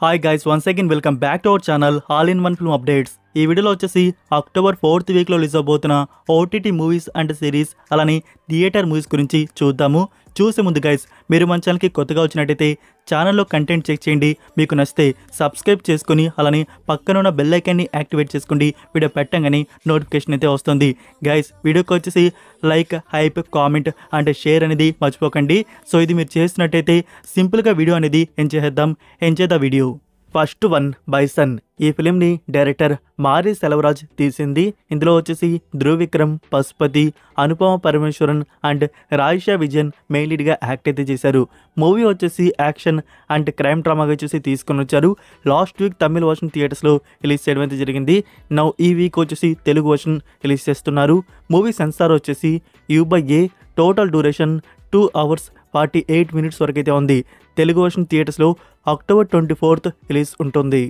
Hi guys, once again welcome back to our channel all in one film updates. ఈ వీడియోలో వచ్చేసి October 4th వీక్లో release అవబోతున్న OTT movies and series అలానే theatre movies గురించి చూద్దాము. చూసే ముందు గైస్, మీరు మన ఛానల్కి కొత్తగా వచ్చినట్టయితే ఛానల్లో కంటెంట్ చెక్ చేయండి. మీకు నచ్చితే సబ్స్క్రైబ్ చేసుకుని అలానే పక్కన ఉన్న బెల్ ఐకాన్ని యాక్టివేట్ చేసుకోండి. వీడియో పెట్టగానే నోటిఫికేషన్ అయితే వస్తుంది. గైస్, వీడియోకి వచ్చేసి like, hype, comment and share అనేది మర్చిపోకండి. సో ఇది మీరు చేసినట్టయితే సింపుల్గా వీడియో అనేది enjoy the video. First one, Bison. ఈ ఫిలింని డైరెక్టర్ మారి సెల్వరాజ్ తీసింది. ఇందులో వచ్చేసి ధ్రువ్ విక్రమ్, పశుపతి, అనుపమ పరమేశ్వరన్ అండ్ రాయిషా విజయన్ మెయిన్ లీడ్గా యాక్ట్ అయితే చేశారు. మూవీ వచ్చేసి యాక్షన్ అండ్ క్రైమ్ డ్రామాగా వచ్చేసి తీసుకొని వచ్చారు. లాస్ట్ వీక్ తమిళ వర్షన్ థియేటర్స్లో రిలీజ్ చేయడం అయితే జరిగింది. నౌ ఈ వీక్ వచ్చేసి తెలుగు వర్షన్ రిలీజ్ చేస్తున్నారు. మూవీ సెన్సార్ వచ్చేసి U/A, total duration 2 hours 48 minutes వరకు అయితే ఉంది. తెలుగు వర్షన్ థియేటర్స్లో అక్టోబర్ 24th రిలీజ్ ఉంటుంది.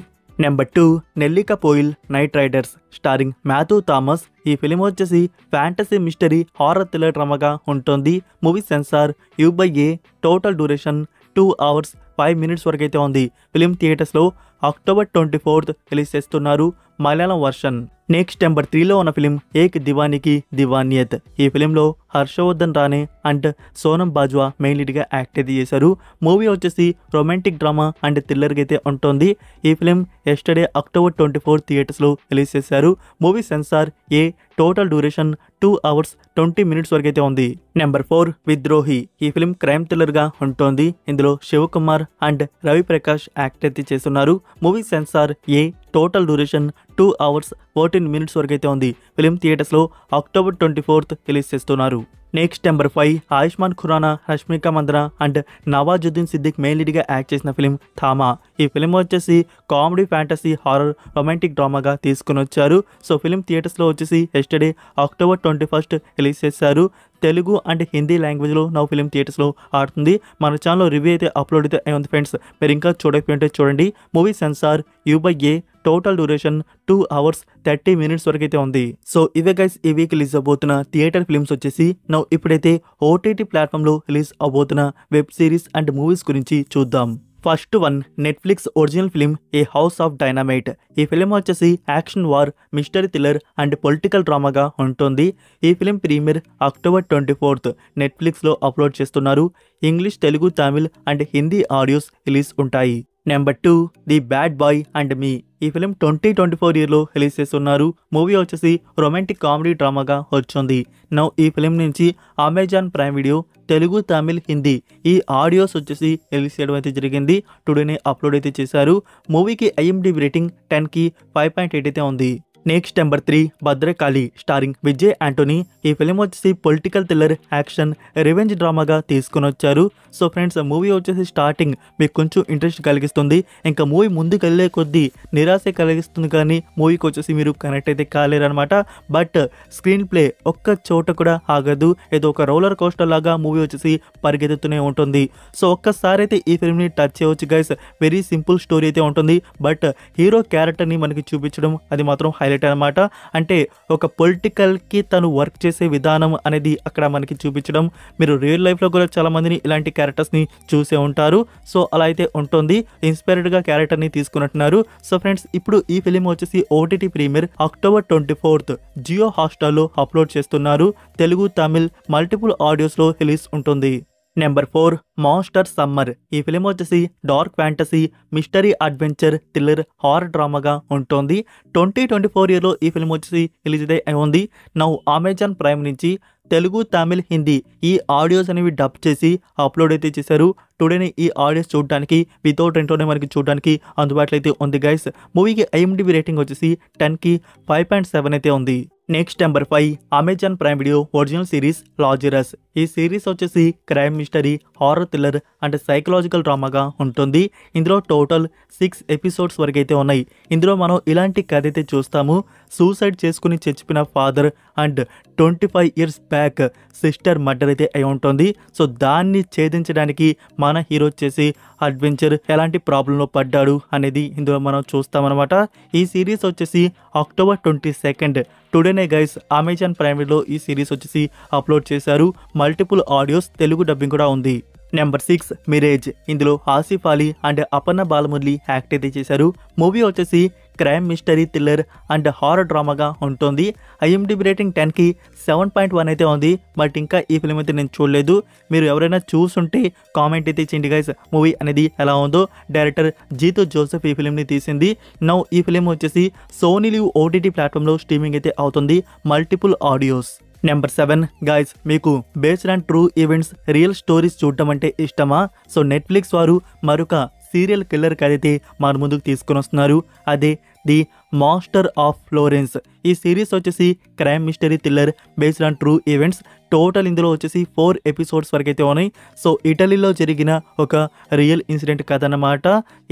Number 2, Nellikampoyil night riders starring Mathew Thomas. ఈ ఫిలిం వచ్చేసి ఫ్యాంటసీ మిస్టరీ హారర్ థ్రిల్లర్ డ్రామాగా ఉంటుంది. Movie censor U/A, total duration 2 hours 5 minutes వరకు అయితే ఉంది. ఫిలిం థియేటర్స్లో అక్టోబర్ 24th రిలీజ్ చేస్తున్నారు, మలయాళం వర్షన్. నెక్స్ట్ నెంబర్ 3లో ఉన్న ఫిలిం ఏక్ దివానికి దివానియత్. ఈ ఫిలింలో హర్షవర్ధన్ రానే అండ్ సోనం బాజ్వా మెయిన్ లీడ్గా యాక్ట్ అయితే చేశారు. మూవీ వచ్చేసి రొమాంటిక్ డ్రామా అండ్ థ్రిల్లర్గా అయితే ఉంటుంది. ఈ ఫిలిం ఎస్టర్డే అక్టోబర్ 24th థియేటర్స్లో రిలీజ్ చేశారు. Movie censor A, total duration 2 hours 20 minutes వరకు అయితే ఉంది. నెంబర్ 4, విద్రోహి. ఈ ఫిలిం క్రైమ్ థ్రిల్లర్గా ఉంటుంది. ఇందులో శివకుమార్ అండ్ రవి ప్రకాష్ యాక్ట్ అయితే చేస్తున్నారు. Movie censor A, total duration 2 hours 14 minutes వరకు అయితే ఉంది. ఫిలిం థియేటర్స్లో అక్టోబర్ 24th రిలీజ్ చేస్తున్నారు. Next number 5, Ayushmann Khurrana, Rashmika Mandanna and Nawazuddin Siddiqui main లీడ్గా యాక్ట్ చేసిన ఫిలిం థామా. ఈ ఫిలిం వచ్చేసి కామెడీ, ఫ్యాంటసీ, హారర్, రొమాంటిక్ డ్రామాగా తీసుకుని వచ్చారు. సో ఫిలిం థియేటర్స్లో వచ్చేసి ఎస్టర్డే అక్టోబర్ 21st రిలీజ్ చేశారు. తెలుగు అండ్ హిందీ లాంగ్వేజ్లో నా ఫిలిం థియేటర్స్లో ఆడుతుంది. మన ఛానల్లో రివ్యూ అయితే అప్లోడ్ అయితే అయింది ఫ్రెండ్స్. మీరు ఇంకా చూడకపోతే చూడండి. Movie censor U/A, total duration 2 hours 30 minutes వరకు అయితే ఉంది. సో ఇవే గైస్ ఈ వీక్ రిలీజ్ అవబోతున్న థియేటర్ ఫిల్మ్స్ వచ్చేసి. నా ఇప్పుడైతే ఓటీటీ ప్లాట్ఫామ్లో రిలీజ్ అవబోతున్న వెబ్ సిరీస్ అండ్ మూవీస్ గురించి చూద్దాం. First one, Netflix original film a house of dynamite. ఈ ఫిలిం వచ్చేసి action, war, mystery thriller and political డ్రామాగా ఉంటుంది. ఈ ఫిలిం ప్రీమియర్ అక్టోబర్ 24th నెట్ఫ్లిక్స్లో అప్లోడ్ చేస్తున్నారు. English, Telugu, Tamil and Hindi audios release ఉంటాయి. Number 2, the bad boy and me. ఈ film 2024 ఇయర్లో రిలీజ్ చేస్తున్నారు. మూవీ వచ్చేసి రొమాంటిక్ కామెడీ డ్రామాగా వచ్చింది. నౌ ఈ ఫిలిం నుంచి Amazon Prime video Telugu, Tamil, Hindi ఈ ఆడియోస్ వచ్చేసి రిలీజ్ చేయడం అయితే జరిగింది. టుడేనే అప్లోడ్ అయితే చేశారు. మూవీకి IMDb రేటింగ్ 10కి 5.8 అయితే ఉంది. Next number 3, Bhadrakali starring Vijay Anthony. ఈ ఫిలిం వచ్చేసి పొలిటికల్ థ్రిల్లర్, యాక్షన్, రివెంజ్ డ్రామాగా తీసుకుని వచ్చారు. సో ఫ్రెండ్స్, మూవీ వచ్చేసి స్టార్టింగ్ మీకు కొంచెం ఇంట్రెస్ట్ కలిగిస్తుంది. ఇంకా మూవీ ముందుకు వెళ్ళే కొద్దీ నిరాశ కలిగిస్తుంది, కానీ మూవీకి వచ్చేసి మీరు కనెక్ట్ అయితే కాలేరనమాట. బట్ స్క్రీన్ ప్లే ఒక్క చోట కూడా ఆగదు. ఏదో ఒక రోలర్ కోస్టర్ లాగా మూవీ వచ్చేసి పరిగెత్తుతూనే ఉంటుంది. సో ఒక్కసారి అయితే ఈ ఫిల్మ్ని టచ్ చేయవచ్చు గైస్. వెరీ సింపుల్ స్టోరీ అయితే ఉంటుంది. బట్ హీరో క్యారెక్టర్ని మనకి చూపించడం అది మాత్రం హైలైట్ అనమాట. అంటే ఒక పొలిటికల్కి తను వర్క్ చేసే విధానం అనేది అక్కడ మనకి చూపించడం. మీరు రియల్ లైఫ్లో కూడా చాలా మందిని ఇలాంటి క్యారెక్టర్స్ని చూసే ఉంటారు. సో అలా అయితే ఉంటుంది. ఇన్స్పైర్డ్గా క్యారెక్టర్ని తీసుకున్నట్టున్నారు. సో ఫ్రెండ్స్, ఇప్పుడు ఈ ఫిలిం వచ్చేసి OTT premiere October 24th Jio హాట్స్టార్లో అప్లోడ్ చేస్తున్నారు. తెలుగు, తమిళ్ మల్టిపుల్ ఆడియోస్లో రిలీజ్ ఉంటుంది. Number 4, monster summer. ఈ ఫిలిం వచ్చేసి dark fantasy, mystery, adventure, thriller, horror డ్రామాగా ఉంటుంది. 2024 ఇయర్లో ఈ ఫిలిం వచ్చేసి రిలీజ్ అయితే ఉంది. నౌ అమెజాన్ ప్రైమ్ నుంచి తెలుగు, తమిళ్, హిందీ ఈ ఆడియోస్ అనేవి డబ్ చేసి అప్లోడ్ అయితే చేశారు. టుడేనే ఈ ఆడియోస్ చూడడానికి వితౌట్ రెంటోనే మనకి చూడడానికి అందుబాటులో అయితే ఉంది గైస్. మూవీకి IMDb రేటింగ్ వచ్చేసి 10కి 5.7 అయితే ఉంది. Next number 5, Amazon Prime Video original series Lazarus. ఈ సిరీస్ వచ్చేసి crime, mystery, horror thriller and psychological డ్రామాగా ఉంటుంది. ఇందులో టోటల్ 6 episodes వరకు అయితే ఉన్నాయి. ఇందులో మనం ఇలాంటి కథ అయితే చూస్తాము. సూసైడ్ చేసుకుని చచ్చిపోయిన father and 25 years back sister murder అయితే అయి ఉంటుంది. సో దాన్ని ఛేదించడానికి మన హీరో వచ్చేసి అడ్వెంచర్ ఎలాంటి ప్రాబ్లంలో పడ్డాడు అనేది ఇందులో మనం చూస్తామన్నమాట. ఈ సిరీస్ వచ్చేసి అక్టోబర్ 22nd టుడేనే గైస్ అమెజాన్ ప్రైమ్ వీడియోలో ఈ సిరీస్ వచ్చేసి అప్లోడ్ చేశారు. మల్టిపుల్ ఆడియోస్, తెలుగు డబ్బింగ్ కూడా ఉంది. Number 6 mirage. ఇందులో ఆసిఫ్ అలీ అండ్ అపర్ణ బాలమురళి యాక్ట్ అయితే చేశారు. మూవీ వచ్చేసి crime mystery thriller and horror డ్రామాగా ఉంటుంది. IMDb రేటింగ్ 10కి 7.1 అయితే ఉంది. బట్ ఇంకా ఈ ఫిల్మ్ అయితే నేను చూడలేదు. మీరు ఎవరైనా చూసుంటే కామెంట్ అయితే చేయండి గైస్, మూవీ అనేది ఎలా ఉందో. డైరెక్టర్ జీతు జోసెఫ్ ఈ ఫిల్మ్ని తీసింది. నౌ ఈ ఫిల్మ్ వచ్చేసి సోనీ లివ్ OTT ప్లాట్ఫామ్లో స్ట్రీమింగ్ అయితే అవుతుంది, మల్టిపుల్ ఆడియోస్. నెంబర్ 7 గైస్, మీకు based on true events real stories చూడటం అంటే ఇష్టమా? సో నెట్ఫ్లిక్స్ వారు మరొక సీరియల్ కిల్లర్ కథ అయితే మన ముందుకు తీసుకొని వస్తున్నారు. అదే ది మాస్టర్ ఆఫ్ ఫ్లోరెన్స్. ఈ సిరీస్ వచ్చేసి crime mystery thriller based on true events. Total ఇందులో వచ్చేసి 4 ఎపిసోడ్స్ వరకు అయితే ఉన్నాయి. సో ఇటలీలో జరిగిన ఒక రియల్ ఇన్సిడెంట్ కథ అన్నమాట.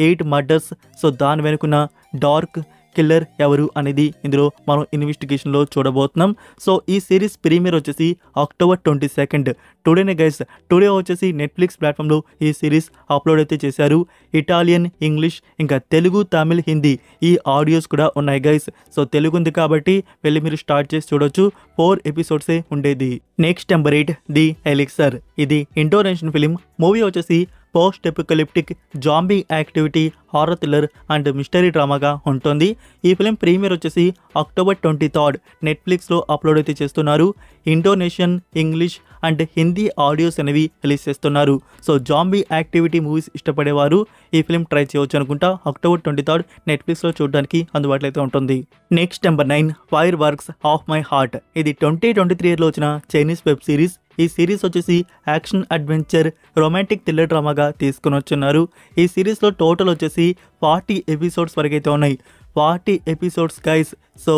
8 మర్డర్స్. సో దాని వెనుకున్న డార్క్ కిల్లర్ ఎవరు అనేది ఇందులో మనం ఇన్వెస్టిగేషన్లో చూడబోతున్నాం. సో ఈ సిరీస్ ప్రీమియర్ వచ్చేసి అక్టోబర్ 22 టుడేనే గైస్. టుడే వచ్చేసి నెట్ఫ్లిక్స్ ప్లాట్ఫామ్లో ఈ సిరీస్ అప్లోడ్ అయితే చేశారు. ఇటాలియన్, ఇంగ్లీష్, ఇంకా తెలుగు, తమిళ్, హిందీ ఈ ఆడియోస్ కూడా ఉన్నాయి గైస్. సో తెలుగు ఉంది కాబట్టి వెళ్ళి మీరు స్టార్ట్ చేసి చూడొచ్చు. 4 ఎపిసోడ్సే ఉండేది. Next number 8 the elixir. ఇది ఇండోనేషియన్ ఫిలిం. మూవీ వచ్చేసి post apocalyptic zombie activity horror thriller and mystery డ్రామాగా ఉంటుంది. ఈ ఫిలిం ప్రీమియర్ వచ్చేసి అక్టోబర్ 23 నెట్ఫ్లిక్స్లో అప్లోడ్ అయితే చేస్తున్నారు. Indonesian, English and Hindi audios అనేవి రిలీజ్ చేస్తున్నారు. సో జాంబీ యాక్టివిటీ మూవీస్ ఇష్టపడేవారు ఈ ఫిలిం ట్రై చేయవచ్చు అనుకుంటా. అక్టోబర్ 23 నెట్ఫ్లిక్స్లో చూడడానికి అందుబాటులో అయితే ఉంటుంది. Next number 9 fire works of my heart. ఇది 2023లో వచ్చిన చైనీస్ వెబ్ సిరీస్. ఈ సిరీస్ వచ్చేసి యాక్షన్ అడ్వెంచర్ రొమాంటిక్ థ్రిల్లర్ డ్రామాగా తీసుకుని వచ్చున్నారు. ఈ సిరీస్లో టోటల్ వచ్చేసి 40 ఎపిసోడ్స్ వరకు అయితే ఉన్నాయి. 40 ఎపిసోడ్స్ గైస్. సో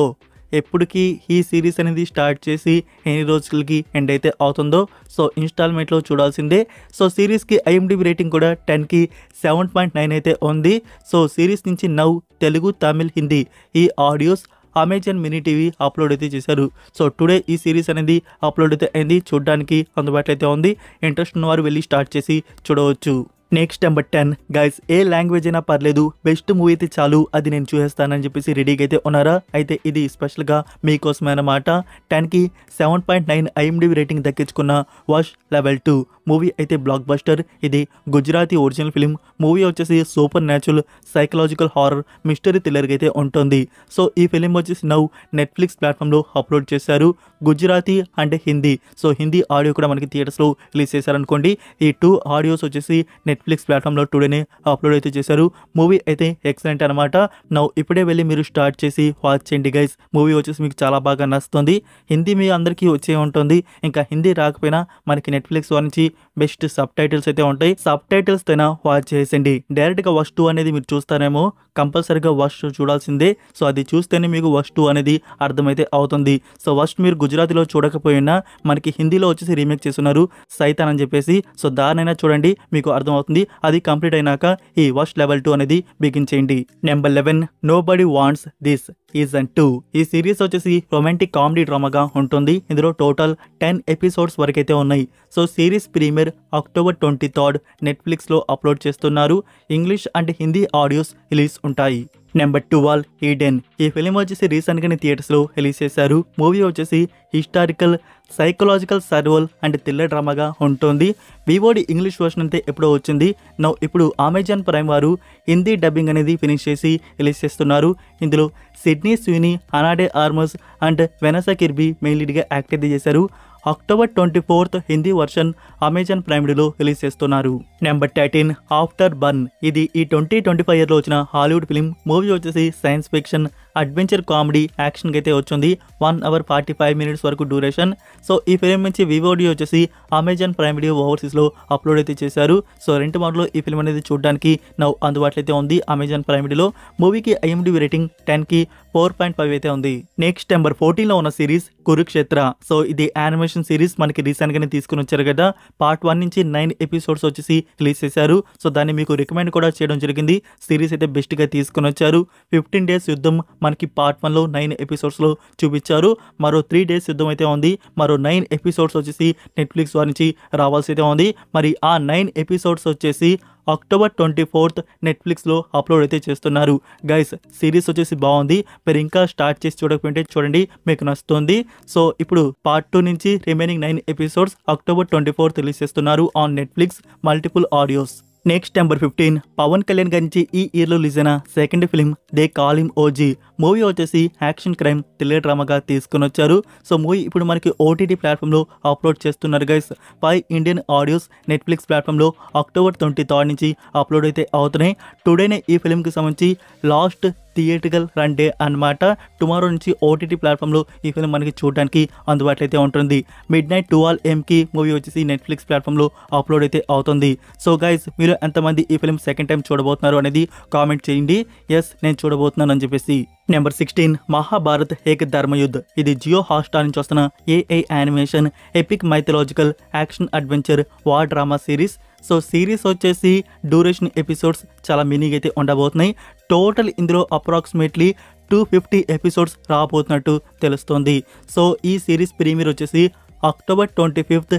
ఎప్పటికీ ఈ సిరీస్ అనేది స్టార్ట్ చేసి ఎన్ని రోజులకి ఎండ్ అయితే అవుతుందో సో ఇన్స్టాల్మెంట్లో చూడాల్సిందే. సో సిరీస్కి IMDb రేటింగ్ కూడా 10కి 7.9 అయితే ఉంది. సో సిరీస్ నుంచి నౌ తెలుగు, తమిళ్, హిందీ ఈ audios Amazon mini TV upload అయితే చేశారు. సో టుడే ఈ సిరీస్ అనేది అప్లోడ్ అయితే అయింది, చూడడానికి అందుబాటులో అయితే ఉంది. ఇంట్రెస్ట్ ఉన్నవారు వెళ్ళి స్టార్ట్ చేసి చూడవచ్చు. నెక్స్ట్ నెంబర్ 10 గైస్, ఏ లాంగ్వేజ్ అయినా పర్లేదు, బెస్ట్ మూవీ అయితే చాలు, అది నేను చూసేస్తానని చెప్పేసి రెడీగా అయితే ఉన్నారా? అయితే ఇది స్పెషల్గా మీకోసమే అన్నమాట. 10కి 7.9 IMDb రేటింగ్ దక్కించుకున్న వాష్ లెవెల్ 2 మూవీ అయితే బ్లాక్ బస్టర్. ఇది గుజరాతీ ఒరిజినల్ ఫిలిం. మూవీ వచ్చేసి supernatural psychological horror mystery థ్రిల్లర్గా అయితే ఉంటుంది. సో ఈ ఫిలిం వచ్చేసి నౌ నెట్ఫ్లిక్స్ ప్లాట్ఫామ్లో అప్లోడ్ చేశారు. Gujarati and Hindi. So Hindi audio కూడా మనకి థియేటర్స్లో రిలీజ్ చేశారనుకోండి. ఈ 2 ఆడియోస్ వచ్చేసి నెట్ఫ్లిక్స్ ప్లాట్ఫామ్లో టుడేనే అప్లోడ్ అయితే చేశారు. మూవీ అయితే ఎక్సలెంట్ అనమాట. నౌ ఇప్పుడే వెళ్ళి మీరు స్టార్ట్ చేసి వాచ్ చేయండి గైస్. మూవీ వచ్చేసి మీకు చాలా బాగా నచ్చుతుంది. హిందీ మీ అందరికీ వచ్చే ఉంటుంది. ఇంకా హిందీ రాకపోయినా మనకి నెట్ఫ్లిక్స్ నుంచి బెస్ట్ సబ్ టైటిల్స్ అయితే ఉంటాయి. సబ్ టైటిల్స్ అయినా వాచ్ చేసేయండి. డైరెక్ట్గా వాష్ 2 అనేది మీరు చూస్తారేమో, కంపల్సరీగా వాష్ 2 చూడాల్సిందే. సో అది చూస్తేనే మీకు వాష్ 2 అనేది అర్థమైతే అవుతుంది. సో వాష్ మీరు గుజరాతీలో చూడకపోయినా మనకి హిందీలో వచ్చేసి రీమేక్ చేస్తున్నారు సైతాన్ అని చెప్పేసి. సో దానైనా చూడండి, మీకు అర్థమవుతుంది. అది కంప్లీట్ అయినాక ఈ వాష్ లెవెల్ 2 అనేది బిగించేయండి. Number 11 nobody wants this season 2. ఈ సిరీస్ వచ్చేసి రొమాంటిక్ కామెడీ డ్రామాగా ఉంటుంది. ఇందులో టోటల్ 10 ఎపిసోడ్స్ వరకైతే ఉన్నాయి. సో సిరీస్ ప్రీమియర్ అక్టోబర్ 23 నెట్ఫ్లిక్స్లో అప్లోడ్ చేస్తున్నారు. English and Hindi audios release ఉంటాయి. Number 12 Eden. ఈ ఫిలిం వచ్చేసి రీసెంట్గానే థియేటర్స్లో రిలీజ్ చేశారు. మూవీ వచ్చేసి historical psychological survival and thriller డ్రామాగా ఉంటుంది. VOD ఇంగ్లీష్ వర్షన్ అయితే ఎప్పుడో వచ్చింది. నౌ ఇప్పుడు అమెజాన్ ప్రైమ్ వారు హిందీ డబ్బింగ్ అనేది ఫినిష్ చేసి రిలీజ్ చేస్తున్నారు. ఇందులో Sydney Sweeney, ana de Armas and Vanessa Kirby main లీడ్గా యాక్ట్ అయితే చేశారు. October 24 Hindi version Amazon Prime వీడియోలో రిలీజ్ చేస్తున్నారు. Number 13 afterburn. ఇది ఈ 2025లో వచ్చిన హాలీవుడ్ ఫిలిం. మూవీ వచ్చేసి సైన్స్ ఫిక్షన్ అడ్వెంచర్ కామెడీ యాక్షన్కి అయితే వచ్చింది. 1 hour 45 minutes వరకు డ్యూరేషన్. సో ఈ ఫిలిం నుంచి VOD వచ్చేసి అమెజాన్ ప్రైమ్ వీడియో ఓవర్సీస్లో అప్లోడ్ అయితే చేశారు. సో 2 మోడ్లో ఈ ఫిలిం అనేది చూడడానికి నౌ అందుబాటులో అయితే ఉంది అమెజాన్ ప్రైమ్ వీడియోలో. మూవీకి IMDb రేటింగ్ 10కి 4.5 అయితే ఉంది. నెక్స్ట్ నెంబర్ 14లో ఉన్న సిరీస్ కురుక్షేత్ర. సో ఇది యానిమేషన్ సిరీస్, మనకి రీసెంట్గానే తీసుకుని వచ్చారు కదా. పార్ట్ 1 నుంచి 9 ఎపిసోడ్స్ వచ్చేసి రిలీజ్ చేశారు. సో దాన్ని మీకు రికమెండ్ కూడా చేయడం జరిగింది. సిరీస్ అయితే బెస్ట్గా తీసుకుని వచ్చారు. 15 days యుద్ధం మనకి పార్ట్ 1లో 9 ఎపిసోడ్స్లో చూపించారు. మరో 3 days యుద్ధం అయితే ఉంది. మరో 9 ఎపిసోడ్స్ వచ్చేసి నెట్ఫ్లిక్స్ వారి నుంచి రావాల్సి అయితే ఉంది. మరి ఆ 9 ఎపిసోడ్స్ వచ్చేసి అక్టోబర్ 24th నెట్ఫ్లిక్స్లో అప్లోడ్ అయితే చేస్తున్నారు. గైస్ సిరీస్ వచ్చేసి బాగుంది, మీరు ఇంకా స్టార్ట్ చేసి చూడకపోతే చూడండి, మీకు నచ్చుతుంది. సో ఇప్పుడు పార్ట్ 2 నుంచి remaining 9 episodes October 24th release చేస్తున్నారు on Netflix multiple audios. Next number 15 Pawan Kalyan గారించి ఈ ఇయర్లో రిలీజ్ అయిన second film they call him OG. Movie వచ్చేసి యాక్షన్ క్రైమ్ థ్రిల్లర్ డ్రామాగా తీసుకుని వచ్చారు. సో మూవీ ఇప్పుడు మనకి ఓటీటీ ప్లాట్ఫామ్లో అప్లోడ్ చేస్తున్నారు గైస్. 5 ఇండియన్ ఆడియోస్ నెట్ఫ్లిక్స్ ప్లాట్ఫామ్లో అక్టోబర్ 23rd నుంచి అప్లోడ్ అయితే అవుతున్నాయి. టుడేనే ఈ ఫిల్మ్కి సంబంధించి లాస్ట్ థియేట్రికల్ రన్ డే అనమాట. టుమారో నుంచి ఓటీటీ ప్లాట్ఫామ్లో ఈ ఫిల్మ్ మనకి చూడడానికి అందుబాటులో అయితే ఉంటుంది. midnight 12 AM మూవీ వచ్చేసి నెట్ఫ్లిక్స్ ప్లాట్ఫామ్లో అప్లోడ్ అయితే అవుతుంది. సో గైస్ మీరు ఎంతమంది ఈ ఫిల్మ్ సెకండ్ టైం చూడబోతున్నారు అనేది కామెంట్ చేయండి. ఎస్ నేను చూడబోతున్నాను అని చెప్పేసి. నెంబర్ 16 మహాభారత్ ఏక ధర్మయుద్ధ్. ఇది జియో హాట్స్టార్ నుంచి వస్తున్న AI animation epic mythological action adventure war drama series. So series వచ్చేసి డ్యూరేషన్ ఎపిసోడ్స్ చాలా మినీగా అయితే ఉండబోతున్నాయి. టోటల్ ఇందులో అప్రాక్సిమేట్లీ 250 ఎపిసోడ్స్ రాబోతున్నట్టు తెలుస్తోంది. సో ఈ సిరీస్ ప్రీమియర్ వచ్చేసి October 25th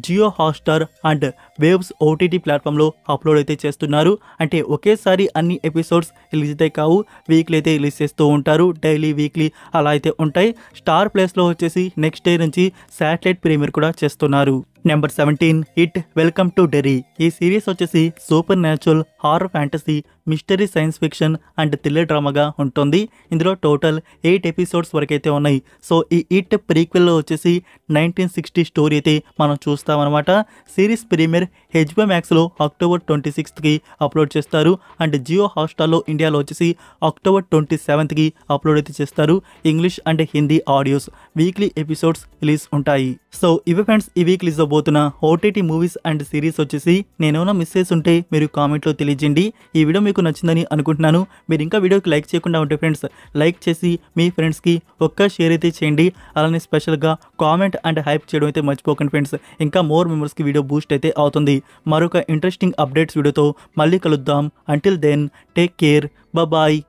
Jio Hotstar and Waves OTT ప్లాట్ఫామ్లో అప్లోడ్ అయితే చేస్తున్నారు. అంటే ఒకేసారి అన్ని ఎపిసోడ్స్ రిలీజ్ అయితే కావు, వీక్లీ అయితే రిలీజ్ చేస్తూ ఉంటారు. డైలీ వీక్లీ అలా అయితే ఉంటాయి. స్టార్ ప్లేస్లో వచ్చేసి నెక్స్ట్ డే నుంచి శాటిలైట్ ప్రీమియర్ కూడా చేస్తున్నారు. Number 17 it welcome to Derry. ఈ సిరీస్ వచ్చేసి supernatural horror fantasy mystery science fiction and thriller డ్రామాగా ఉంటుంది. ఇందులో టోటల్ 8 ఎపిసోడ్స్ వరకు అయితే ఉన్నాయి. సో ఈ హిట్ ప్రీక్వెల్లో వచ్చేసి 1960 స్టోరీ అయితే మనం చూస్తామన్నమాట. సిరీస్ ప్రీమియర్ హెచ్బిఓ మ్యాక్స్లో అక్టోబర్ 26th అప్లోడ్ చేస్తారు. అండ్ జియో హాట్స్టార్లో ఇండియాలో వచ్చేసి అక్టోబర్ 27th అప్లోడ్ అయితే చేస్తారు. English and Hindi audios weekly episodes release ఉంటాయి. సో ఇవి ఫ్రెండ్స్ ఈ వీక్ రిలీజ్ అవబోతున్న ఓటీటీ మూవీస్ అండ్ సిరీస్ వచ్చేసి. నేనేమైనా మిస్ చేసి ఉంటే మీరు కామెంట్లో తెలియజేయండి. ఈ వీడియో మీకు నచ్చిందని అనుకుంటున్నాను. మీరు ఇంకా వీడియోకి లైక్ చేయకుండా ఉంటే ఫ్రెండ్స్ లైక్ చేసి మీ ఫ్రెండ్స్కి ఒక్క షేర్ అయితే చేయండి. అలానే స్పెషల్గా కామెంట్ అండ్ హైప్ చేయడం అయితే మర్చిపోకండి ఫ్రెండ్స్. ఇంకా మోర్ మెంబర్స్కి వీడియో బూస్ట్ అయితే అవుతుంది. మరొక ఇంట్రెస్టింగ్ అప్డేట్స్ వీడియోతో మళ్ళీ కలుద్దాం. Until then take care, bye.